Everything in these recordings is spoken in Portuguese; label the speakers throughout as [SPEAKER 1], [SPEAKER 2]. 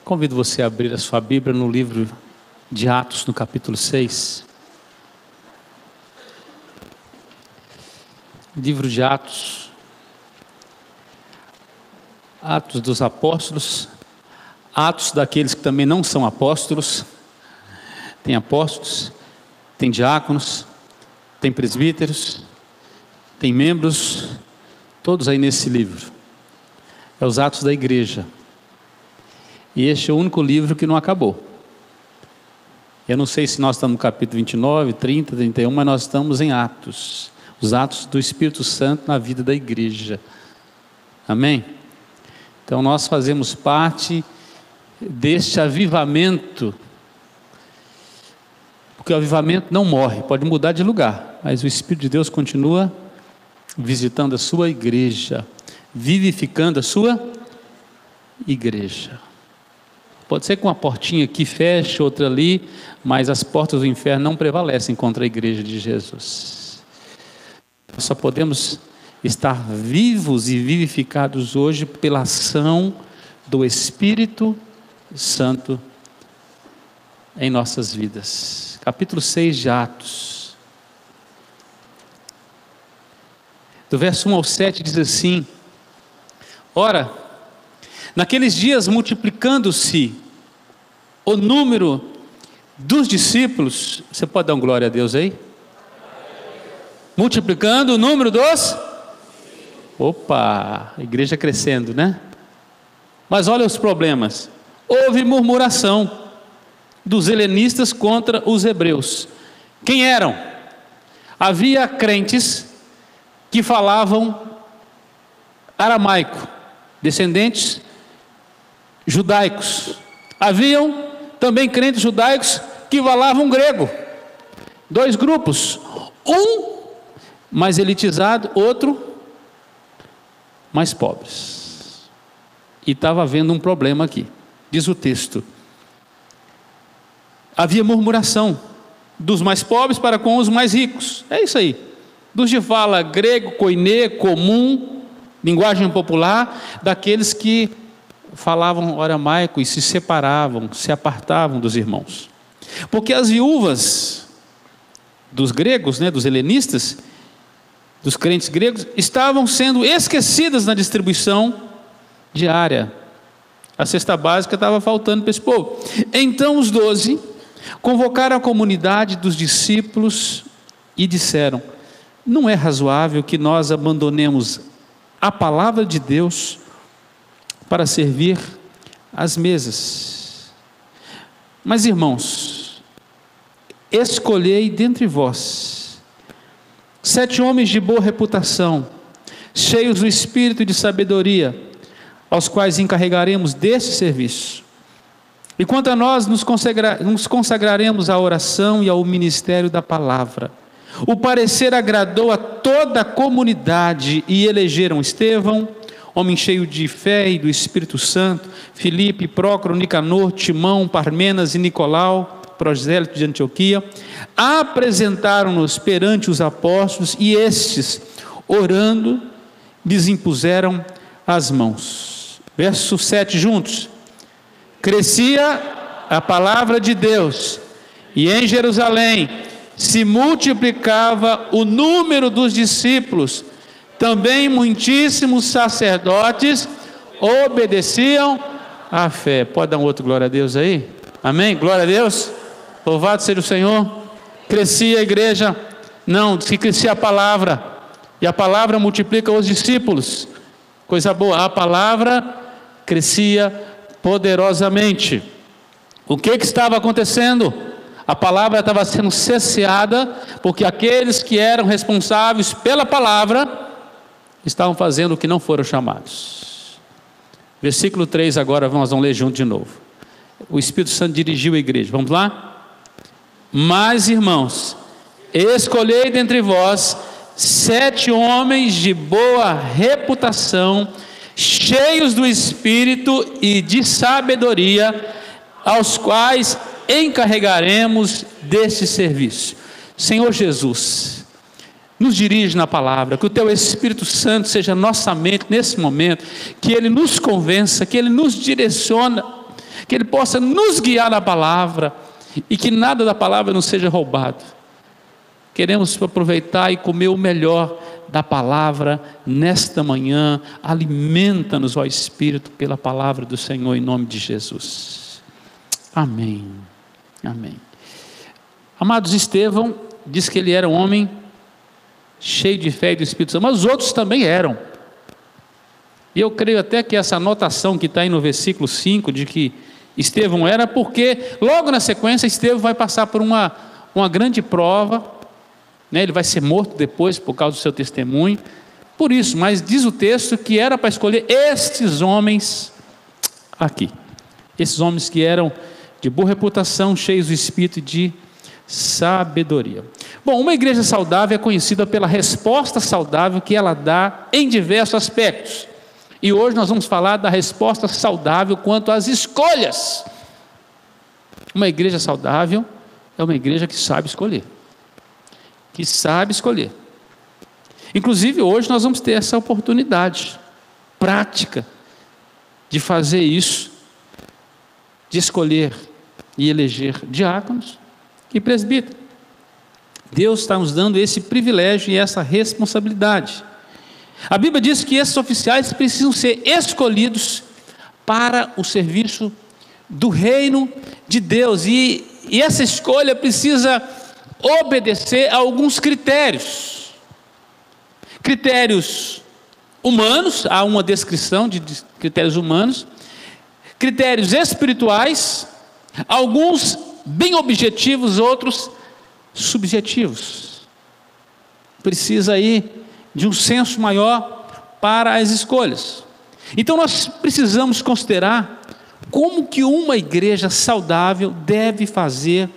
[SPEAKER 1] Convido você a abrir a sua Bíblia no livro de Atos, no capítulo 6. Livro de Atos. Atos dos apóstolos. Atos daqueles que também não são apóstolos. Tem apóstolos, tem diáconos, tem presbíteros, tem membros, todos aí nesse livro. É os Atos da igreja. E este é o único livro que não acabou. Eu não sei se nós estamos no capítulo 29, 30, 31, mas nós estamos em Atos. Os Atos do Espírito Santo na vida da igreja. Amém? Então nós fazemos parte deste avivamento. Porque o avivamento não morre, pode mudar de lugar, mas o Espírito de Deus continua visitando a sua igreja, vivificando a sua igreja. Pode ser que uma portinha aqui feche, outra ali, mas as portas do inferno não prevalecem contra a igreja de Jesus. Nós só podemos estar vivos e vivificados hoje pela ação do Espírito Santo em nossas vidas. Capítulo 6 de Atos. Do verso 1 ao 7 diz assim: Ora, naqueles dias, multiplicando-se o número dos discípulos, você pode dar um glória a Deus aí? Multiplicando o número dos... Opa, a igreja crescendo, né? Mas olha os problemas. Houve murmuração dos helenistas contra os hebreus. Quem eram? Havia crentes que falavam aramaico, descendentes judaicos. Haviam também crentes judaicos que falavam grego. Dois grupos, um mais elitizado, outro mais pobres. E estava havendo um problema aqui. Diz o texto: havia murmuração dos mais pobres para com os mais ricos. É isso aí. Dos de fala grego, koiné, comum, linguagem popular, daqueles que falavam aramaico e se separavam, se apartavam dos irmãos. Porque as viúvas dos gregos, dos helenistas, dos crentes gregos, estavam sendo esquecidas na distribuição diária. A cesta básica estava faltando para esse povo. Então os 12 convocaram a comunidade dos discípulos e disseram: não é razoável que nós abandonemos a palavra de Deus para servir às mesas. Mas irmãos, escolhei dentre vós 7 homens de boa reputação, cheios do espírito e de sabedoria, aos quais encarregaremos deste serviço. E quanto a nós, nos consagraremos à oração e ao ministério da palavra. O parecer agradou a toda a comunidade e elegeram Estevão, homem cheio de fé e do Espírito Santo, Filipe, Prócoro, Nicanor, Timão, Parmenas e Nicolau, prosélito de Antioquia. Apresentaram-nos perante os apóstolos e estes, orando, lhes impuseram as mãos. Verso 7 juntos. Crescia a palavra de Deus e em Jerusalém se multiplicava o número dos discípulos. Também muitíssimos sacerdotes obedeciam à fé. Pode dar um outro glória a Deus aí? Amém? Glória a Deus. Louvado seja o Senhor. Crescia a igreja. Não, diz que crescia a palavra. E a palavra multiplica os discípulos. Coisa boa. A palavra crescia poderosamente. O que estava acontecendo? A palavra estava sendo cesseada, porque aqueles que eram responsáveis pela palavra estavam fazendo o que não foram chamados. Versículo 3 agora, nós vamos ler junto de novo. O Espírito Santo dirigiu a igreja. Vamos lá? Mas irmãos, escolhei dentre vós 7 homens de boa reputação, cheios do Espírito e de sabedoria, aos quais encarregaremos deste serviço. Senhor Jesus, nos dirige na palavra, que o Teu Espírito Santo seja nossa mente nesse momento, que Ele nos convença, que Ele nos direciona, que Ele possa nos guiar na palavra, e que nada da palavra não seja roubado. Queremos aproveitar e comer o melhor da palavra nesta manhã. Alimenta-nos, ó Espírito, pela palavra do Senhor, em nome de Jesus. Amém. Amém. Amados, Estevão diz que ele era um homem cheio de fé e do Espírito Santo, mas os outros também eram. E eu creio até que essa anotação que está aí no versículo 5, de que Estevão era, porque logo na sequência Estevão vai passar por uma grande prova, né? Ele vai ser morto depois por causa do seu testemunho, por isso, mas diz o texto que era para escolher estes homens aqui, esses homens que eram de boa reputação, cheios do Espírito e de sabedoria. Bom, uma igreja saudável é conhecida pela resposta saudável que ela dá em diversos aspectos. E hoje nós vamos falar da resposta saudável quanto às escolhas. Uma igreja saudável é uma igreja que sabe escolher. Que sabe escolher. Inclusive hoje nós vamos ter essa oportunidade prática de fazer isso, de escolher e eleger diáconos e presbítero. Deus está nos dando esse privilégio e essa responsabilidade. A Bíblia diz que esses oficiais precisam ser escolhidos para o serviço do reino de Deus, e essa escolha precisa obedecer a alguns critérios humanos. Há uma descrição de critérios humanos, critérios espirituais, alguns bem objetivos, outros subjetivos. Precisa aí de um senso maior para as escolhas. Então nós precisamos considerar como que uma igreja saudável deve fazer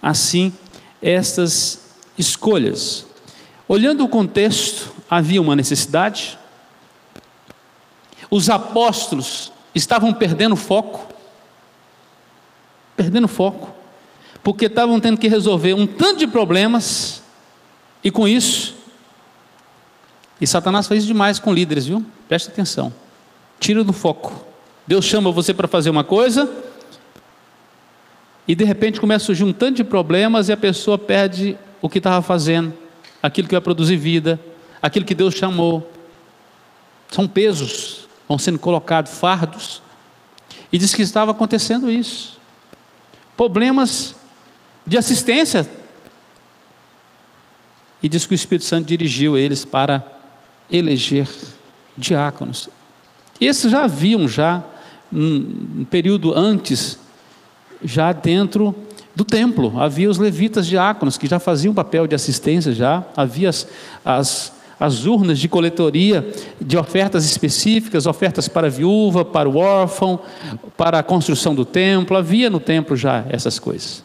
[SPEAKER 1] assim estas escolhas. Olhando o contexto, havia uma necessidade. Os apóstolos estavam perdendo foco, porque estavam tendo que resolver um tanto de problemas, e com isso, e Satanás faz isso demais com líderes, viu? Preste atenção, tira do foco. Deus chama você para fazer uma coisa, e de repente começa a surgir um tanto de problemas, e a pessoa perde o que estava fazendo, aquilo que vai produzir vida, aquilo que Deus chamou. São pesos, vão sendo colocados, fardos, e diz que estava acontecendo isso. Problemas de assistência, e diz que o Espírito Santo dirigiu eles para eleger diáconos. Esses já haviam, um período antes, já dentro do templo, havia os levitas diáconos, que já faziam papel de assistência, havia as urnas de coletoria, de ofertas específicas, ofertas para a viúva, para o órfão, para a construção do templo, havia no templo já essas coisas.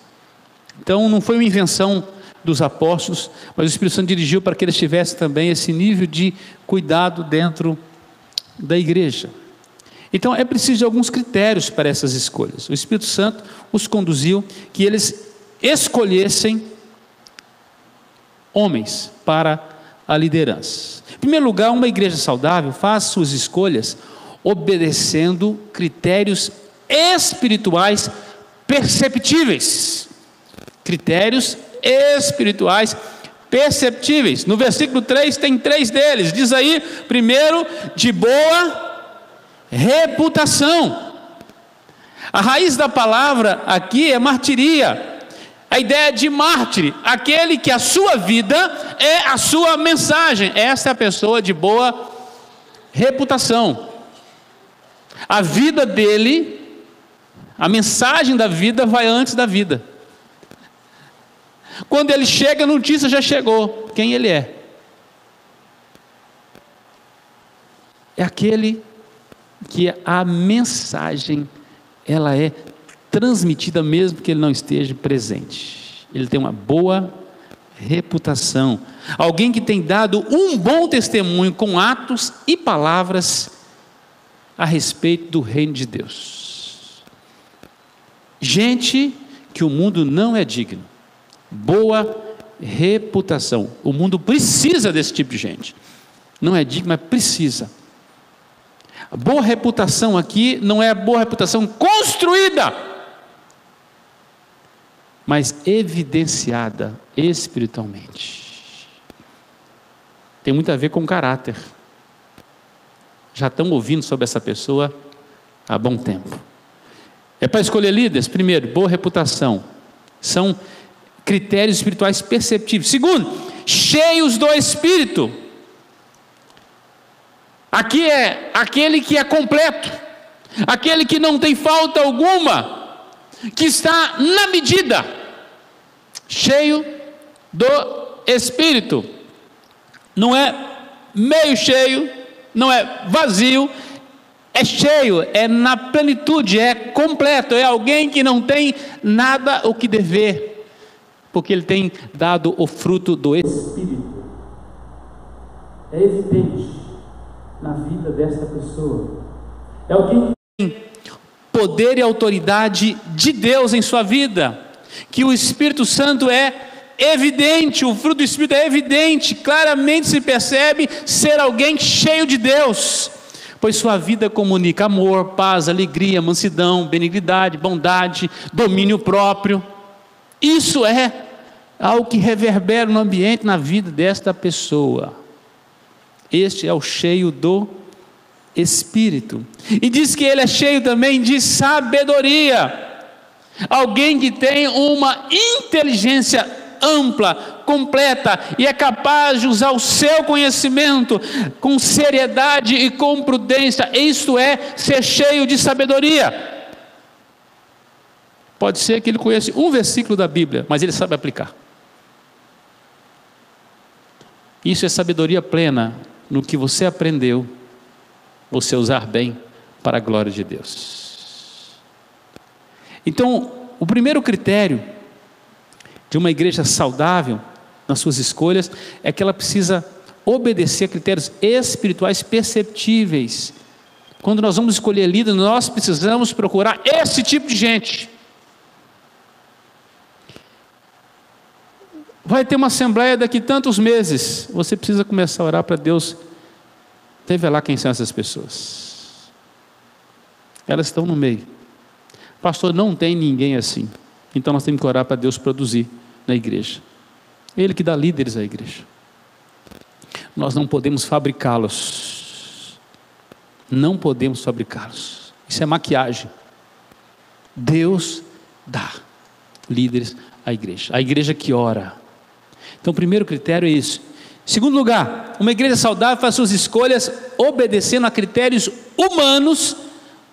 [SPEAKER 1] Então não foi uma invenção dos apóstolos, mas o Espírito Santo dirigiu para que eles tivessem também esse nível de cuidado dentro da igreja. Então é preciso de alguns critérios para essas escolhas. O Espírito Santo os conduziu que eles escolhessem homens para a liderança. Em primeiro lugar, uma igreja saudável faz suas escolhas obedecendo critérios espirituais perceptíveis. Critérios espirituais perceptíveis. No versículo 3 tem 3 deles. Diz aí, primeiro, de boa reputação. A raiz da palavra aqui é martiria. A ideia de mártir, aquele que a sua vida é a sua mensagem. Essa é a pessoa de boa reputação. A vida dele, a mensagem da vida vai antes da vida. Quando ele chega, a notícia já chegou, quem ele é. É aquele que a mensagem, ela é transmitida mesmo que ele não esteja presente. Ele tem uma boa reputação. Alguém que tem dado um bom testemunho com atos e palavras a respeito do reino de Deus. Gente que o mundo não é digno. Boa reputação. O mundo precisa desse tipo de gente. Não é digno, mas precisa. A boa reputação aqui não é a boa reputação construída, mas evidenciada espiritualmente. Tem muito a ver com caráter. Já estão ouvindo sobre essa pessoa há bom tempo. É para escolher líderes? Primeiro, boa reputação. São critérios espirituais perceptíveis. Segundo, cheios do Espírito. Aqui é aquele que é completo, aquele que não tem falta alguma, que está na medida, cheio do Espírito. Não é meio cheio, não é vazio, é cheio, é na plenitude, é completo, é alguém que não tem nada o que dever, porque ele tem dado o fruto do Espírito. É evidente na vida desta pessoa. É alguém que tem poder e autoridade de Deus em sua vida, que o Espírito Santo é evidente, o fruto do Espírito é evidente, claramente se percebe ser alguém cheio de Deus, pois sua vida comunica amor, paz, alegria, mansidão, benignidade, bondade, domínio próprio. Isso é algo que reverbera no ambiente, na vida desta pessoa. Este é o cheio do Espírito. E diz que ele é cheio também de sabedoria. Alguém que tem uma inteligência ampla, completa, e é capaz de usar o seu conhecimento com seriedade e com prudência. Isto é ser cheio de sabedoria. Pode ser que ele conheça um versículo da Bíblia, mas ele sabe aplicar. Isso é sabedoria plena no que você aprendeu, você usar bem para a glória de Deus. Então, o primeiro critério de uma igreja saudável nas suas escolhas é que ela precisa obedecer a critérios espirituais perceptíveis. Quando nós vamos escolher líder, nós precisamos procurar esse tipo de gente. Vai ter uma assembleia daqui tantos meses, você precisa começar a orar para Deus revelar quem são essas pessoas. Elas estão no meio. Pastor, não tem ninguém assim. Então nós temos que orar para Deus produzir na igreja. Ele que dá líderes à igreja. Nós não podemos fabricá-los. Não podemos fabricá-los. Isso é maquiagem. Deus dá líderes à igreja. A igreja que ora. Então o primeiro critério é isso. Segundo lugar, uma igreja saudável faz suas escolhas obedecendo a critérios humanos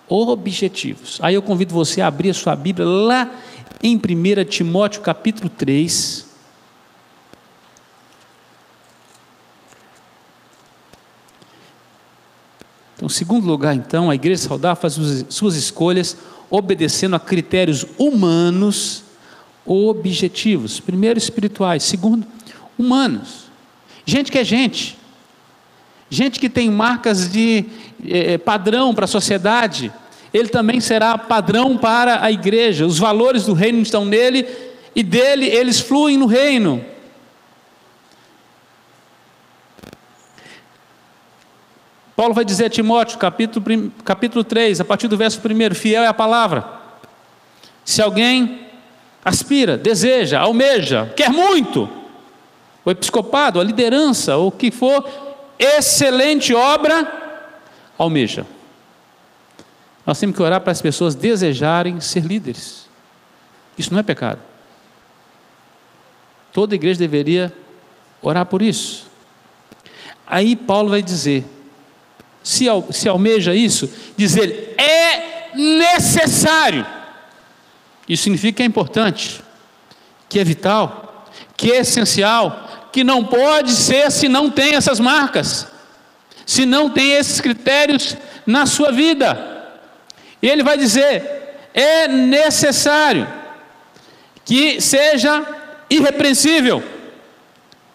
[SPEAKER 1] objetivos. Aí eu convido você a abrir a sua Bíblia lá em 1 Timóteo capítulo 3. Então, segundo lugar, então, a igreja saudável faz suas escolhas obedecendo a critérios humanos objetivos. Primeiro, espirituais. Segundo, humanos. Gente que é gente. Gente que tem marcas de padrão para a sociedade. Ele também será padrão para a igreja. Os valores do reino estão nele e dele eles fluem no reino. Paulo vai dizer a Timóteo, capítulo 3, a partir do verso 1, fiel é a palavra. Se alguém aspira, deseja, almeja, quer muito, o episcopado, a liderança, ou o que for, excelente obra, almeja. Nós temos que orar para as pessoas desejarem ser líderes. Isso não é pecado. Toda igreja deveria orar por isso. Aí Paulo vai dizer, se almeja isso, diz ele, é necessário. Isso significa que é importante, que é vital, que é essencial, que não pode ser se não tem essas marcas, se não tem esses critérios na sua vida. E ele vai dizer, é necessário que seja irrepreensível,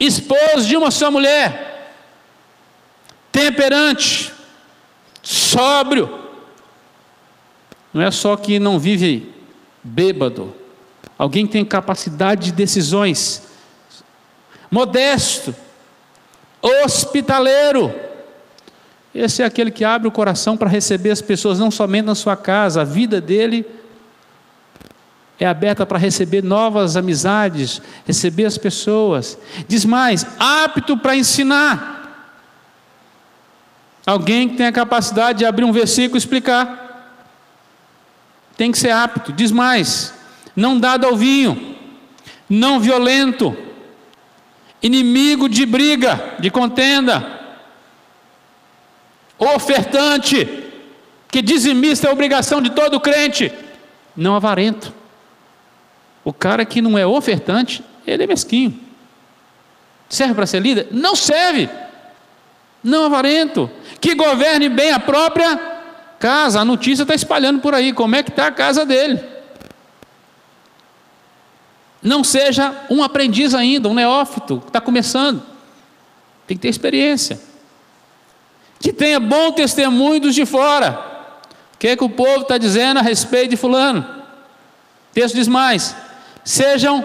[SPEAKER 1] esposo de uma só mulher, temperante, sóbrio, não é só que não vive bêbado, alguém que tem capacidade de decisões, modesto, hospitaleiro. Esse é aquele que abre o coração para receber as pessoas, não somente na sua casa, a vida dele é aberta para receber novas amizades, receber as pessoas. Diz mais, apto para ensinar. Alguém que tem a capacidade de abrir um versículo e explicar. Tem que ser apto. Diz mais, não dado ao vinho, não violento, inimigo de briga, de contenda, ofertante, que dizimista é a obrigação de todo crente, não avarento. O cara que não é ofertante, ele é mesquinho. Serve para ser líder? Não serve. Não avarento. Que governe bem a própria casa. A notícia está espalhando por aí, como é que está a casa dele. Não seja um aprendiz ainda, um neófito, que está começando. Tem que ter experiência. Que tenha bom testemunho dos de fora. O que é que o povo está dizendo a respeito de fulano? O texto diz mais, sejam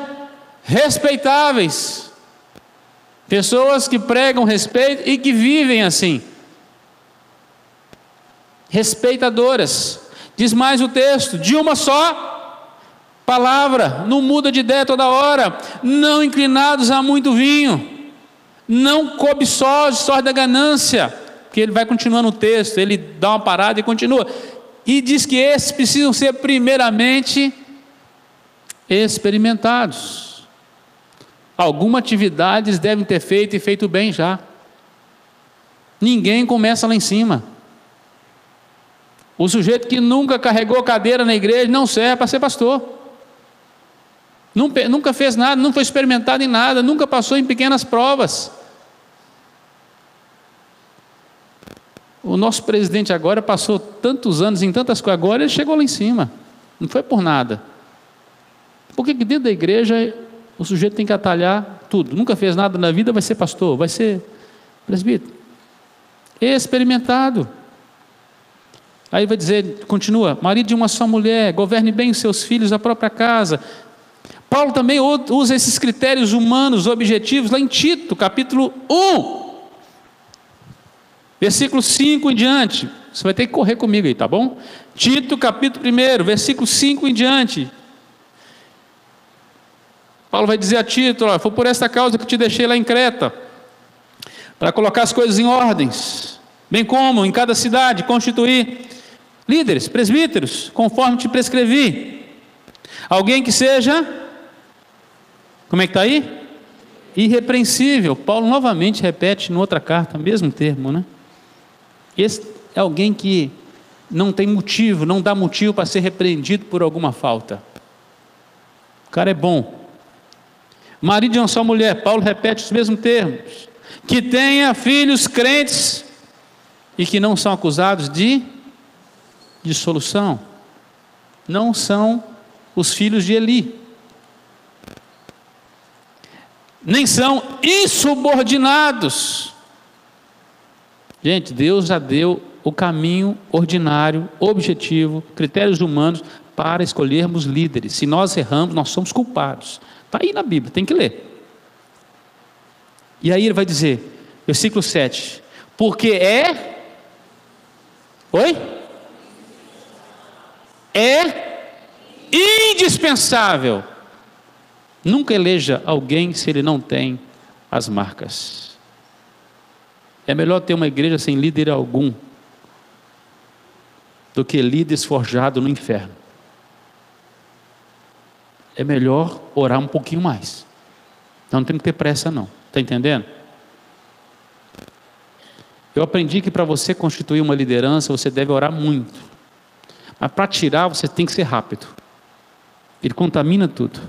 [SPEAKER 1] respeitáveis. Pessoas que pregam respeito e que vivem assim. Respeitadoras. Diz mais o texto, de uma só palavra, não muda de ideia toda hora, não inclinados a muito vinho, não cobiçosos, só da ganância, porque ele vai continuando o texto, ele dá uma parada e continua, e diz que esses precisam ser primeiramente experimentados. Alguma atividade eles devem ter feito e feito bem já. Ninguém começa lá em cima. O sujeito que nunca carregou cadeira na igreja não serve para ser pastor. Nunca fez nada, não foi experimentado em nada, nunca passou em pequenas provas. O nosso presidente agora passou tantos anos em tantas coisas, agora ele chegou lá em cima. Não foi por nada. Por que dentro da igreja o sujeito tem que atalhar tudo? Nunca fez nada na vida, vai ser pastor, vai ser presbítero. Experimentado. Aí vai dizer, continua, marido de uma só mulher, governe bem os seus filhos, a própria casa. Paulo também usa esses critérios humanos, objetivos, lá em Tito, capítulo 1, versículo 5 em diante. Você vai ter que correr comigo aí, tá bom? Tito, capítulo 1, versículo 5 em diante. Paulo vai dizer a Tito, foi por esta causa que te deixei lá em Creta, para colocar as coisas em ordens, bem como em cada cidade constituir líderes, presbíteros, conforme te prescrevi. Alguém que seja, como é que está aí? Irrepreensível. Paulo novamente repete em outra carta, mesmo termo, né? Esse é alguém que não tem motivo, não dá motivo para ser repreendido por alguma falta. O cara é bom. Marido de uma só mulher, Paulo repete os mesmos termos. Que tenha filhos crentes e que não são acusados de dissolução. Não são os filhos de Eli. Nem são insubordinados. Gente, Deus já deu o caminho ordinário, objetivo, critérios humanos para escolhermos líderes. Se nós erramos, nós somos culpados. Está aí na Bíblia, tem que ler. E aí ele vai dizer, versículo 7, porque é indispensável. Nunca eleja alguém se ele não tem as marcas. É melhor ter uma igreja sem líder algum do que líderes forjados no inferno. É melhor orar um pouquinho mais. Então não tem que ter pressa não. Está entendendo? Eu aprendi que para você constituir uma liderança, você deve orar muito. Mas para tirar, você tem que ser rápido. Ele contamina tudo.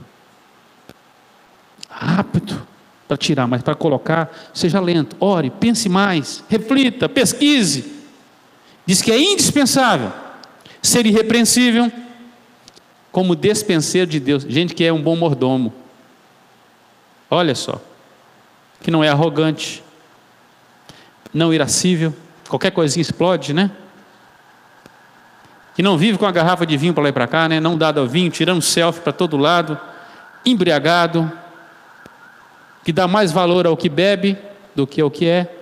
[SPEAKER 1] Rápido para tirar, mas para colocar, seja lento. Ore, pense mais, reflita, pesquise. Diz que é indispensável ser irrepreensível como despenseiro de Deus. Gente que é um bom mordomo. Olha só. Que não é arrogante, não irascível, qualquer coisinha explode, né? Que não vive com a garrafa de vinho para lá e para cá, né? Não dado ao vinho, tirando selfie para todo lado, embriagado, que dá mais valor ao que bebe do que ao que é.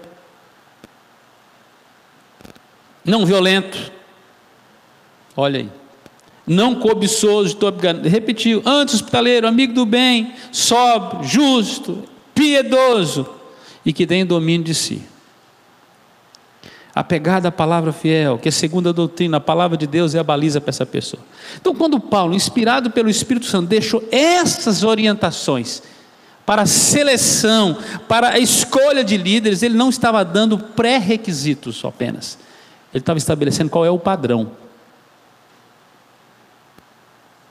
[SPEAKER 1] não violento, olha aí, não cobiçoso, repetiu, antes hospitaleiro, amigo do bem, sóbrio, justo, piedoso, e que tem domínio de si. Apegado à palavra fiel, que é segundo a doutrina, a palavra de Deus é a baliza para essa pessoa. Então, quando Paulo, inspirado pelo Espírito Santo, deixou essas orientações para a seleção, para a escolha de líderes, ele não estava dando pré-requisitos apenas, ele estava estabelecendo qual é o padrão.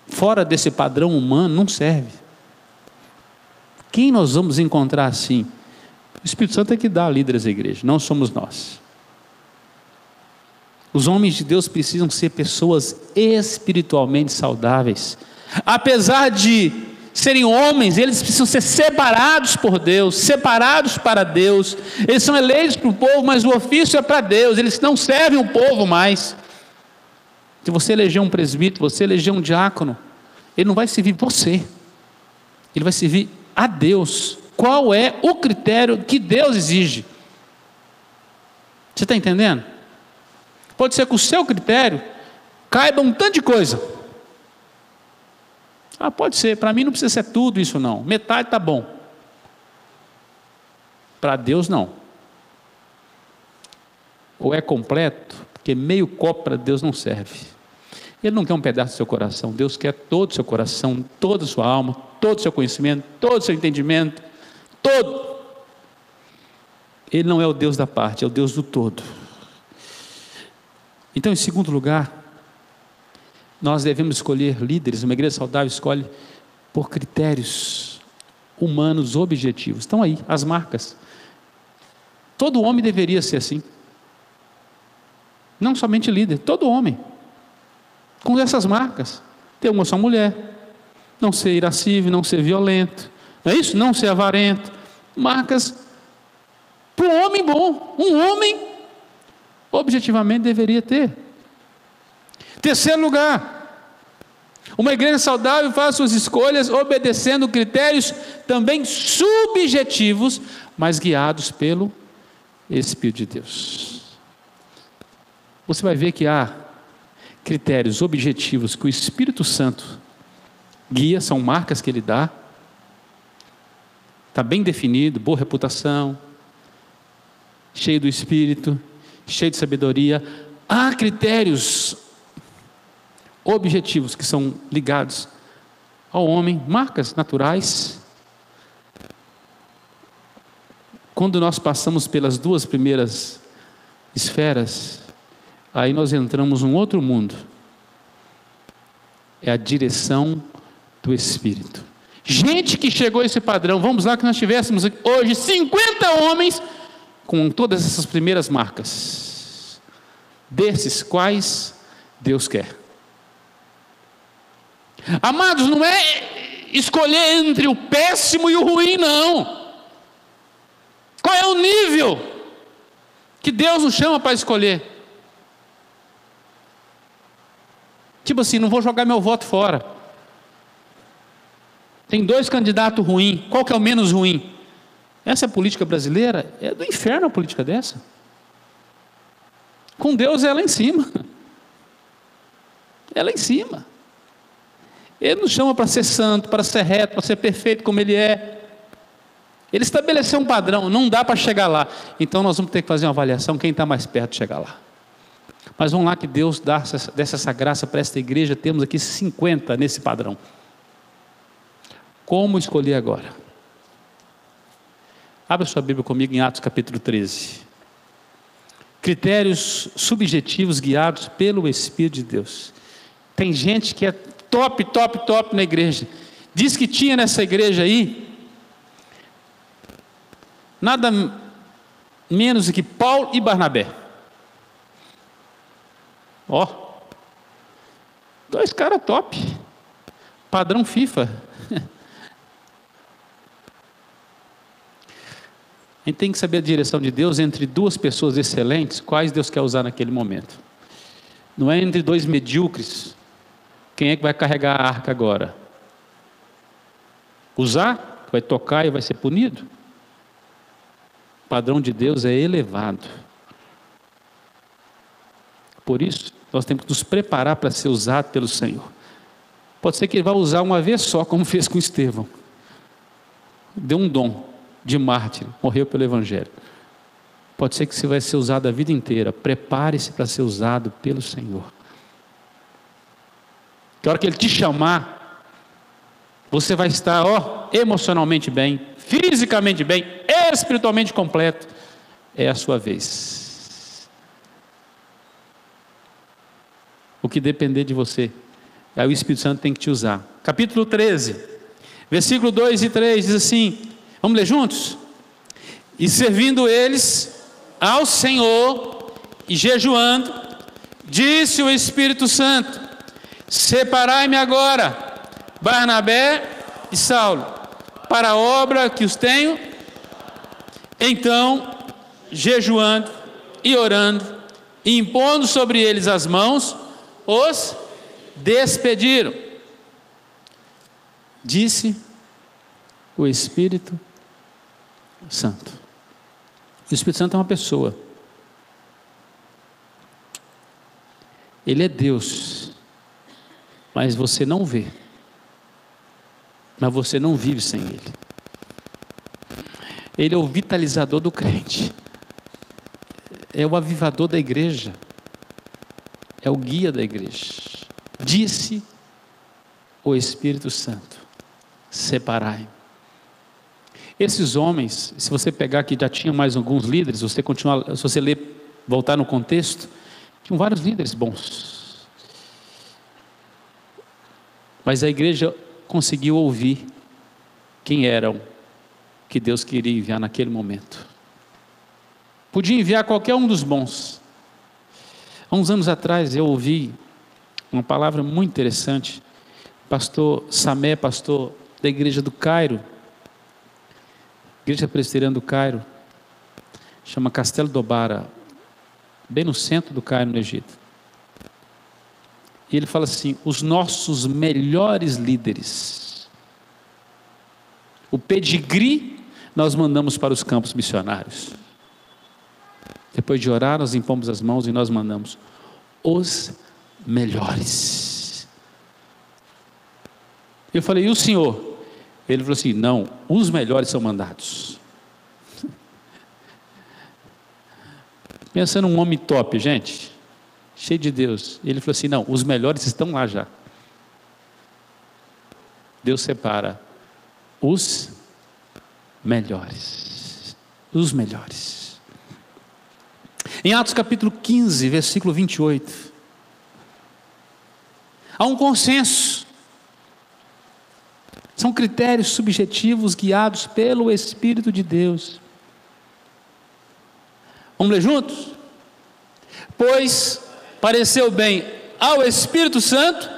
[SPEAKER 1] Fora desse padrão humano não serve. Quem nós vamos encontrar assim? O Espírito Santo é que dá líderes à igreja, não somos nós. Os homens de Deus precisam ser pessoas espiritualmente saudáveis. Apesar de serem homens, eles precisam ser separados por Deus, separados para Deus. Eles são eleitos para o povo, mas o ofício é para Deus. Eles não servem o povo mais. Se você eleger um presbítero, você eleger um diácono, ele não vai servir você. Ele vai servir a Deus. Qual é o critério que Deus exige? Você está entendendo? Pode ser que o seu critério caiba um tanto de coisa. Pode ser, para mim não precisa ser tudo isso não, metade está bom. Para Deus não. Ou é completo, porque meio copo para Deus não serve. Ele não quer um pedaço do seu coração, Deus quer todo o seu coração, toda a sua alma, todo o seu conhecimento, todo o seu entendimento, todo. Ele não é o Deus da parte, é o Deus do todo. Então, em segundo lugar, nós devemos escolher líderes. Uma igreja saudável escolhe por critérios humanos objetivos. Estão aí as marcas. Todo homem deveria ser assim. Não somente líder, todo homem. Com essas marcas. Ter uma só mulher. Não ser irascível, não ser violento. Não é isso? Não ser avarento. Marcas para um homem bom. Um homem objetivamente deveria ter. Terceiro lugar, uma igreja saudável faz suas escolhas obedecendo critérios também subjetivos, mas guiados pelo Espírito de Deus. Você vai ver que há critérios objetivos que o Espírito Santo guia, são marcas que ele dá, está bem definido, boa reputação, cheio do Espírito, cheio de sabedoria. Há critérios objetivos que são ligados ao homem, marcas naturais. Quando nós passamos pelas duas primeiras esferas, aí nós entramos num outro mundo. É a direção do Espírito. Gente que chegou a esse padrão, vamos lá que nós tivéssemos hoje 50 homens com todas essas primeiras marcas, desses quais Deus quer. Amados, não é escolher entre o péssimo e o ruim, não. Qual é o nível que Deus nos chama para escolher? Tipo assim, não vou jogar meu voto fora. Tem 2 candidatos ruins, qual que é o menos ruim? Essa é a política brasileira? É do inferno a política dessa. Com Deus é lá em cima. É lá em cima. Ele nos chama para ser santo, para ser reto, para ser perfeito como Ele é. Ele estabeleceu um padrão, não dá para chegar lá. Então nós vamos ter que fazer uma avaliação, quem está mais perto de chegar lá. Mas vamos lá que Deus desse essa graça para esta igreja, temos aqui 50 nesse padrão. Como escolher agora? Abra sua Bíblia comigo em Atos capítulo 13. Critérios subjetivos guiados pelo Espírito de Deus. Tem gente que é top na igreja. Diz que tinha nessa igreja aí nada menos do que Paulo e Barnabé. Ó, 2 caras top. Padrão FIFA. A gente tem que saber a direção de Deus entre 2 pessoas excelentes, quais Deus quer usar naquele momento. Não é entre 2 medíocres. Quem é que vai carregar a arca agora? Usar, vai tocar e vai ser punido? O padrão de Deus é elevado. Por isso, nós temos que nos preparar para ser usado pelo Senhor. Pode ser que Ele vá usar uma vez só, como fez com Estevão. Deu um dom de mártir, morreu pelo Evangelho. Pode ser que você vai ser usado a vida inteira. Prepare-se para ser usado pelo Senhor. Que a hora que Ele te chamar, você vai estar, emocionalmente bem, fisicamente bem, espiritualmente completo. É a sua vez. O que depender de você, aí o Espírito Santo tem que te usar. Capítulo 13, versículo 2 e 3, diz assim, vamos ler juntos? E servindo eles ao Senhor e jejuando, disse o Espírito Santo, separai-me agora, Barnabé e Saulo, para a obra que os tenho. Então, jejuando e orando, e impondo sobre eles as mãos, os despediram. Disse o Espírito Santo. O Espírito Santo é uma pessoa. Ele é Deus, mas você não vê. Mas você não vive sem Ele. Ele é o vitalizador do crente. É o avivador da igreja. É o guia da igreja. Disse o Espírito Santo, separai. Esses homens, se você pegar aqui, já tinha mais alguns líderes, se você ler, voltar no contexto, tinham vários líderes bons. Mas a igreja conseguiu ouvir quem eram que Deus queria enviar naquele momento. Podia enviar qualquer um dos bons. Há uns anos atrás eu ouvi uma palavra muito interessante. Pastor Samé, pastor da igreja do Cairo, igreja presbiteriana do Cairo, chama Castelo Dobara, bem no centro do Cairo, no Egito. E ele fala assim, os nossos melhores líderes, o pedigree nós mandamos para os campos missionários. Depois de orar, nós impomos as mãos e nós mandamos os melhores. Eu falei, e o senhor? Ele falou assim, não, os melhores são mandados. Pensa num homem top, gente, cheio de Deus. Ele falou assim, não, os melhores estão lá já. Deus separa os melhores. Os melhores. Em Atos capítulo 15, versículo 28, há um consenso. São critérios subjetivos guiados pelo Espírito de Deus. Vamos ler juntos? Pois pareceu bem ao Espírito Santo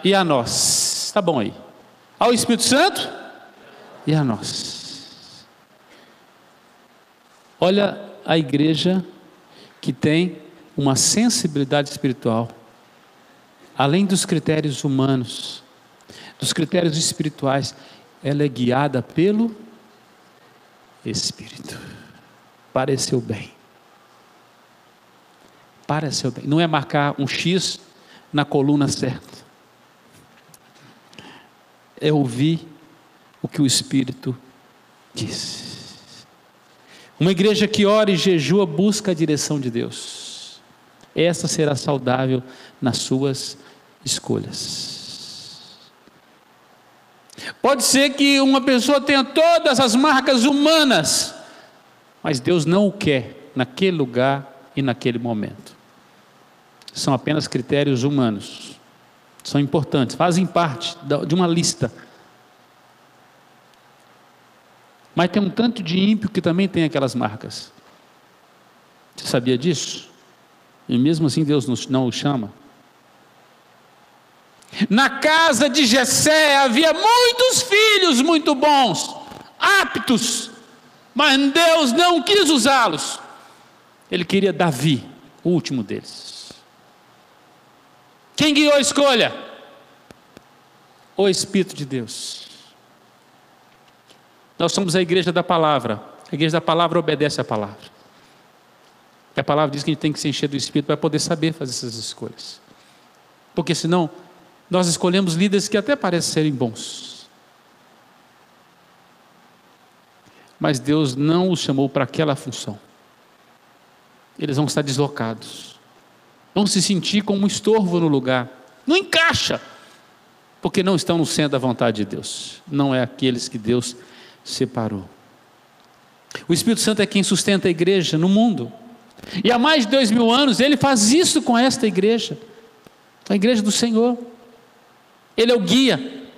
[SPEAKER 1] e a nós. Tá bom aí. Ao Espírito Santo e a nós. Olha a igreja que tem uma sensibilidade espiritual, além dos critérios humanos, dos critérios espirituais, ela é guiada pelo Espírito. Pareceu bem. Pareceu bem. Não é marcar um X na coluna certa. É ouvir o que o Espírito diz. Uma igreja que ora e jejua busca a direção de Deus. Essa será saudável nas suas escolhas. Pode ser que uma pessoa tenha todas as marcas humanas, mas Deus não o quer naquele lugar e naquele momento. São apenas critérios humanos. São importantes, fazem parte de uma lista. Mas tem um tanto de ímpio que também tem aquelas marcas. Você sabia disso? E mesmo assim Deus não o chama. Na casa de Jessé havia muitos filhos muito bons, aptos, mas Deus não quis usá-los. Ele queria Davi, o último deles. Quem guiou a escolha? O Espírito de Deus. Nós somos a igreja da palavra. A igreja da palavra obedece à palavra. E a palavra diz que a gente tem que se encher do Espírito para poder saber fazer essas escolhas. Porque senão, nós escolhemos líderes que até parecem serem bons. Mas Deus não os chamou para aquela função. Eles vão estar deslocados. Vão se sentir como um estorvo no lugar. Não encaixa. Porque não estão no centro da vontade de Deus. Não é aqueles que Deus separou. O Espírito Santo é quem sustenta a igreja no mundo. E há mais de 2000 anos Ele faz isso com esta igreja. A igreja do Senhor. Ele é o guia.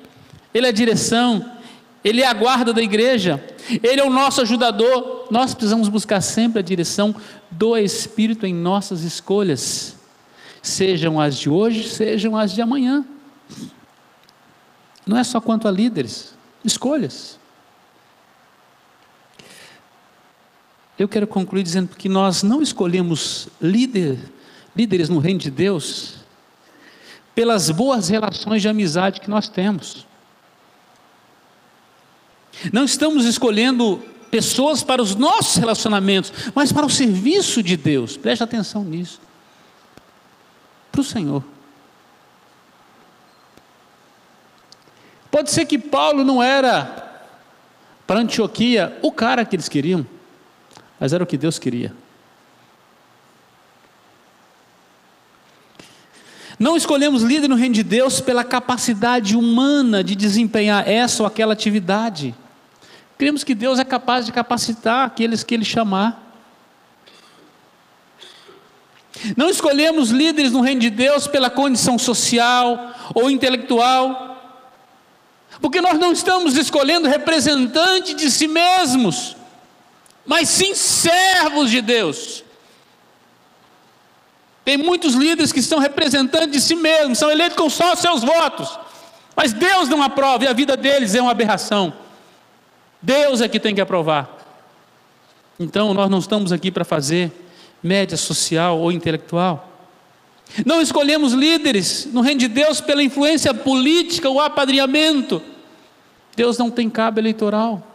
[SPEAKER 1] Ele é a direção. Ele é a guarda da igreja. Ele é o nosso ajudador. Nós precisamos buscar sempre a direção do Espírito em nossas escolhas. Sejam as de hoje, sejam as de amanhã. Não é só quanto a líderes, escolhas. Eu quero concluir dizendo que nós não escolhemos líderes no reino de Deus pelas boas relações de amizade que nós temos. Não estamos escolhendo pessoas para os nossos relacionamentos, mas para o serviço de Deus. Preste atenção nisso. Para o Senhor. Pode ser que Paulo não era, para Antioquia, o cara que eles queriam, mas era o que Deus queria. Não escolhemos líder no reino de Deus pela capacidade humana de desempenhar essa ou aquela atividade. Cremos que Deus é capaz de capacitar aqueles que Ele chamar. Não escolhemos líderes no reino de Deus pela condição social ou intelectual, porque nós não estamos escolhendo representantes de si mesmos, mas sim servos de Deus. Tem muitos líderes que são representantes de si mesmos, são eleitos com só os seus votos, mas Deus não aprova e a vida deles é uma aberração. Deus é que tem que aprovar. Então nós não estamos aqui para fazer média social ou intelectual. Não escolhemos líderes no reino de Deus pela influência política ou apadrinhamento. Deus não tem cabo eleitoral.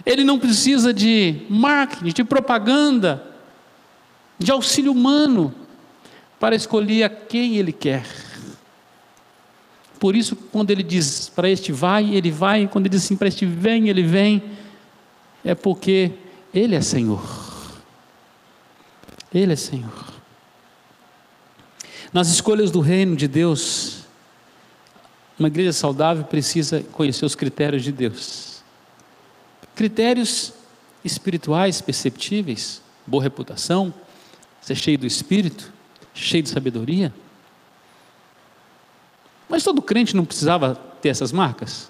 [SPEAKER 1] Ele não precisa de marketing, de propaganda, de auxílio humano para escolher a quem Ele quer. Por isso, quando Ele diz para este vai, Ele vai. Quando Ele diz assim para este vem, Ele vem. É porque Ele é Senhor. Ele é Senhor. Nas escolhas do reino de Deus, uma igreja saudável precisa conhecer os critérios de Deus. Critérios espirituais perceptíveis, boa reputação, ser cheio do Espírito, cheio de sabedoria. Mas todo crente não precisava ter essas marcas?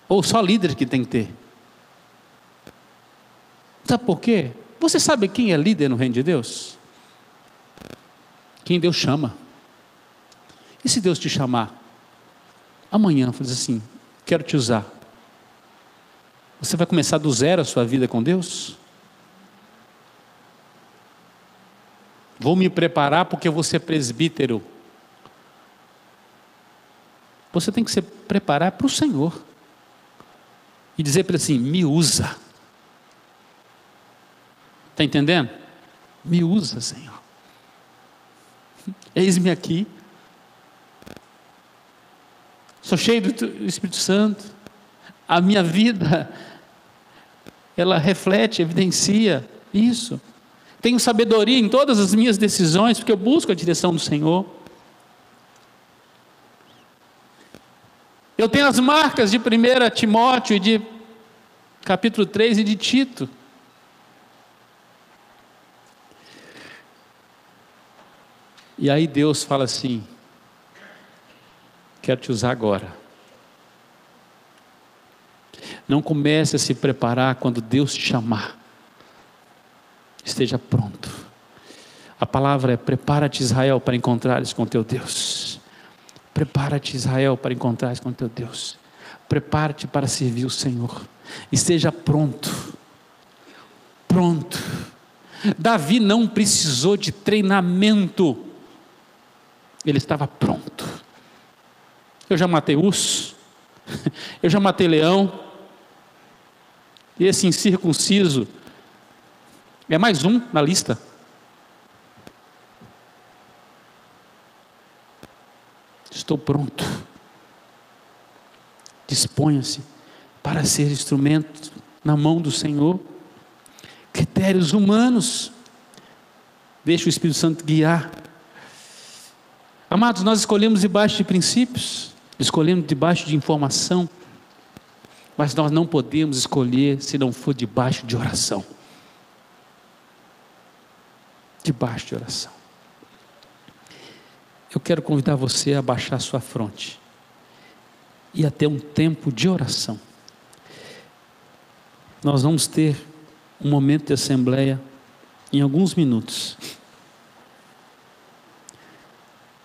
[SPEAKER 1] Ou só líder que tem que ter? Sabe por quê? Você sabe quem é líder no reino de Deus? Quem Deus chama. E se Deus te chamar amanhã, diz assim, quero te usar, você vai começar do zero a sua vida com Deus? Vou me preparar porque eu vou ser presbítero. Você tem que se preparar para o Senhor e dizer para Ele assim, me usa. Está entendendo? Me usa, Senhor. Eis-me aqui. Sou cheio do Espírito Santo. A minha vida, ela reflete, evidencia isso. Tenho sabedoria em todas as minhas decisões, porque eu busco a direção do Senhor. Eu tenho as marcas de 1 Timóteo e de capítulo 3 e de Tito. E aí Deus fala assim, quero te usar agora. Não comece a se preparar quando Deus te chamar. Esteja pronto. A palavra é, prepara-te, Israel, para encontrares com teu Deus. Prepara-te, Israel, para encontrares com teu Deus. Prepara-te para servir o Senhor. Esteja pronto. Pronto. Davi não precisou de treinamento. Ele estava pronto. Eu já matei urso, eu já matei leão, esse incircunciso é mais um na lista. Estou pronto. Disponha-se para ser instrumento na mão do Senhor. Critérios humanos. Deixa o Espírito Santo guiar. Amados, nós escolhemos debaixo de princípios, escolhemos debaixo de informação, mas nós não podemos escolher se não for debaixo de oração. Debaixo de oração. Eu quero convidar você a baixar sua fronte e a ter um tempo de oração. Nós vamos ter um momento de assembleia em alguns minutos.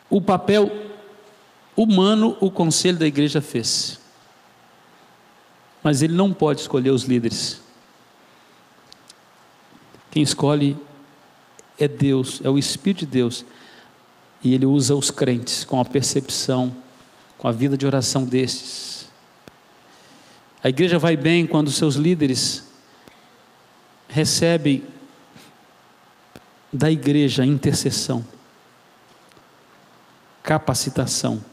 [SPEAKER 1] O papel humano o conselho da igreja fez, mas ele não pode escolher os líderes. Quem escolhe é Deus, é o Espírito de Deus, e Ele usa os crentes com a percepção, com a vida de oração destes. A igreja vai bem quando seus líderes recebem da igreja intercessão, capacitação.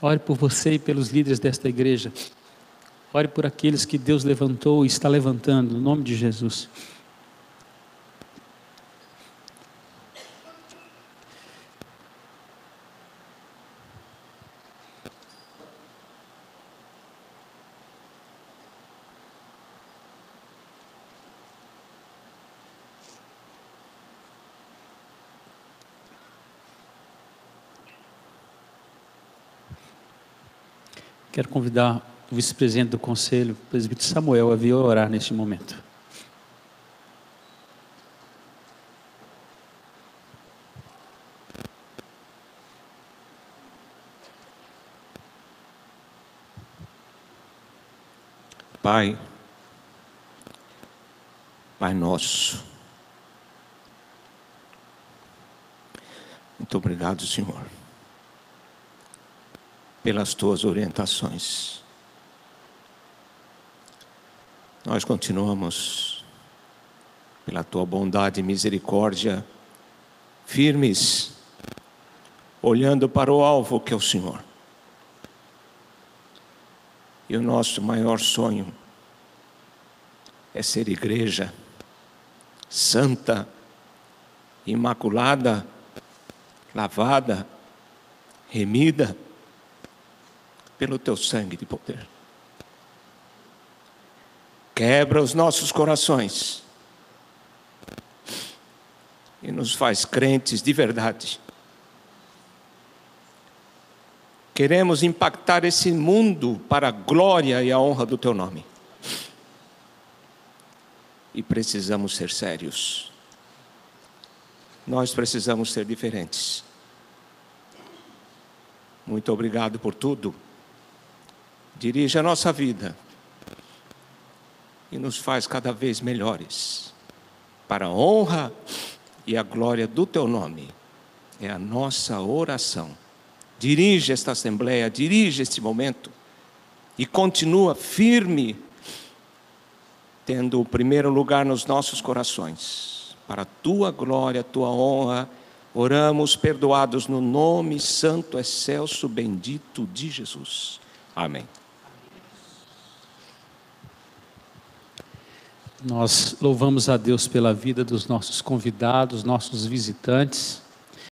[SPEAKER 1] Ore por você e pelos líderes desta igreja. Ore por aqueles que Deus levantou e está levantando, no nome de Jesus. Quero convidar o vice-presidente do conselho, o presbítero Samuel, a vir orar neste momento.
[SPEAKER 2] Pai nosso, muito obrigado, Senhor, pelas tuas orientações. Nós continuamos, pela tua bondade e misericórdia, firmes, olhando para o alvo que é o Senhor. E o nosso maior sonho é ser igreja santa, imaculada, lavada, remida pelo teu sangue de poder. Quebra os nossos corações e nos faz crentes de verdade. Queremos impactar esse mundo para a glória e a honra do teu nome. E precisamos ser sérios. Nós precisamos ser diferentes. Muito obrigado por tudo. Dirige a nossa vida e nos faz cada vez melhores, para a honra e a glória do teu nome. É a nossa oração. Dirige esta assembleia, dirige este momento e continua firme, tendo o primeiro lugar nos nossos corações. Para a tua glória, a tua honra, oramos perdoados no nome santo, excelso, bendito de Jesus. Amém.
[SPEAKER 1] Nós louvamos a Deus pela vida dos nossos convidados, nossos visitantes.